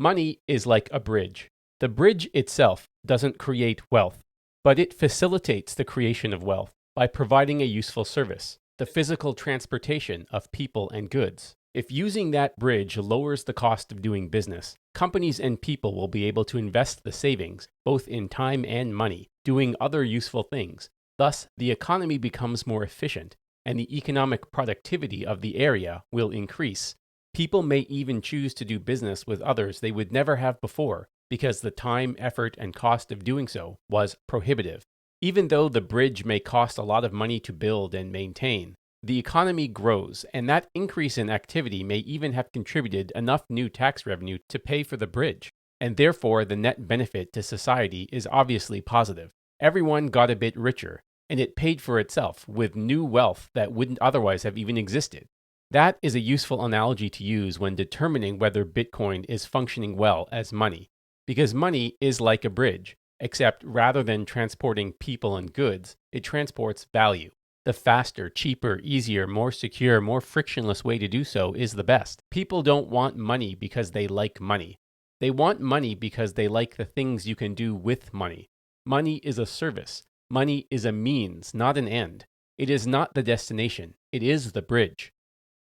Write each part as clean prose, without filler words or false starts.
Money is like a bridge. The bridge itself doesn't create wealth, but it facilitates the creation of wealth by providing a useful service, the physical transportation of people and goods. If using that bridge lowers the cost of doing business, companies and people will be able to invest the savings, both in time and money, doing other useful things. Thus, the economy becomes more efficient, and the economic productivity of the area will increase. People may even choose to do business with others they would never have before, because the time, effort, and cost of doing so was prohibitive. Even though the bridge may cost a lot of money to build and maintain, the economy grows, and that increase in activity may even have contributed enough new tax revenue to pay for the bridge, and therefore the net benefit to society is obviously positive. Everyone got a bit richer, and it paid for itself with new wealth that wouldn't otherwise have even existed. That is a useful analogy to use when determining whether Bitcoin is functioning well as money, because money is like a bridge, except rather than transporting people and goods, it transports value. The faster, cheaper, easier, more secure, more frictionless way to do so is the best. People don't want money because they like money. They want money because they like the things you can do with money. Money is a service. Money is a means, not an end. It is not the destination. It is the bridge.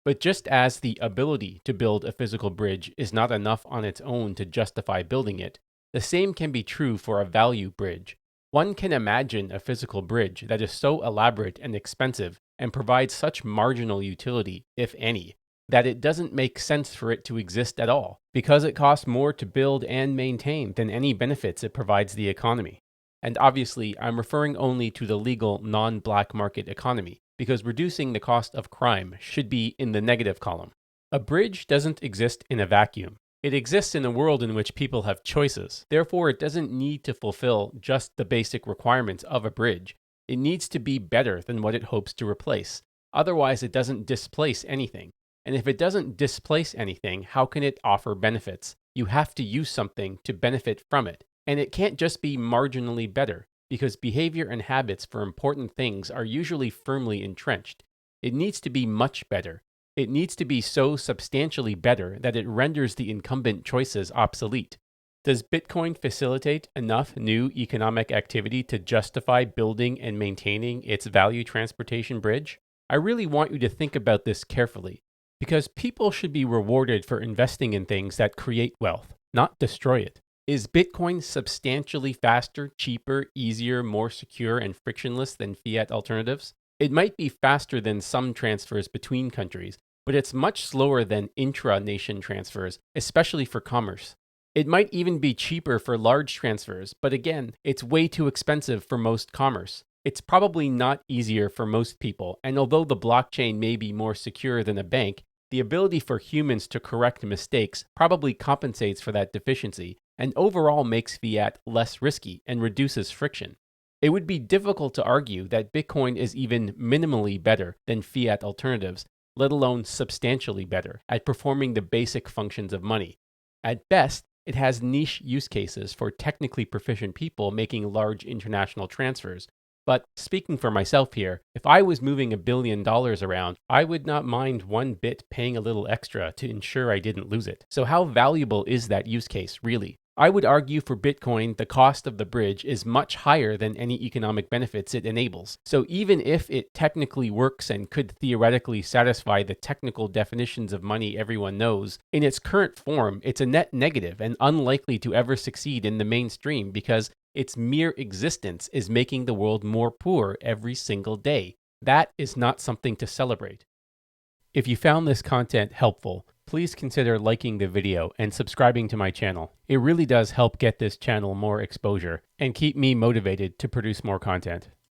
But just as the ability to build a physical bridge is not enough on its own to justify building it, the same can be true for a value bridge. One can imagine a physical bridge that is so elaborate and expensive and provides such marginal utility, if any, that it doesn't make sense for it to exist at all, because it costs more to build and maintain than any benefits it provides the economy. And obviously, I'm referring only to the legal non-black market economy, because reducing the cost of crime should be in the negative column. A bridge doesn't exist in a vacuum. It exists in a world in which people have choices. Therefore, it doesn't need to fulfill just the basic requirements of a bridge. It needs to be better than what it hopes to replace. Otherwise, it doesn't displace anything. And if it doesn't displace anything, how can it offer benefits? You have to use something to benefit from it. And it can't just be marginally better, because behavior and habits for important things are usually firmly entrenched. It needs to be much better. It needs to be so substantially better that it renders the incumbent choices obsolete. Does Bitcoin facilitate enough new economic activity to justify building and maintaining its value transportation bridge? I really want you to think about this carefully, because people should be rewarded for investing in things that create wealth, not destroy it. Is Bitcoin substantially faster, cheaper, easier, more secure, and frictionless than fiat alternatives? It might be faster than some transfers between countries, but it's much slower than intra-nation transfers, especially for commerce. It might even be cheaper for large transfers, but again, it's way too expensive for most commerce. It's probably not easier for most people, and although the blockchain may be more secure than a bank, the ability for humans to correct mistakes probably compensates for that deficiency, and overall makes fiat less risky and reduces friction. It would be difficult to argue that Bitcoin is even minimally better than fiat alternatives, let alone substantially better, at performing the basic functions of money. At best, it has niche use cases for technically proficient people making large international transfers. But speaking for myself here, if I was moving $1 billion around, I would not mind one bit paying a little extra to ensure I didn't lose it. So how valuable is that use case, really? I would argue for Bitcoin, the cost of the bridge is much higher than any economic benefits it enables. So even if it technically works and could theoretically satisfy the technical definitions of money everyone knows, in its current form, it's a net negative and unlikely to ever succeed in the mainstream because its mere existence is making the world more poor every single day. That is not something to celebrate. If you found this content helpful, please consider liking the video and subscribing to my channel. It really does help get this channel more exposure and keep me motivated to produce more content.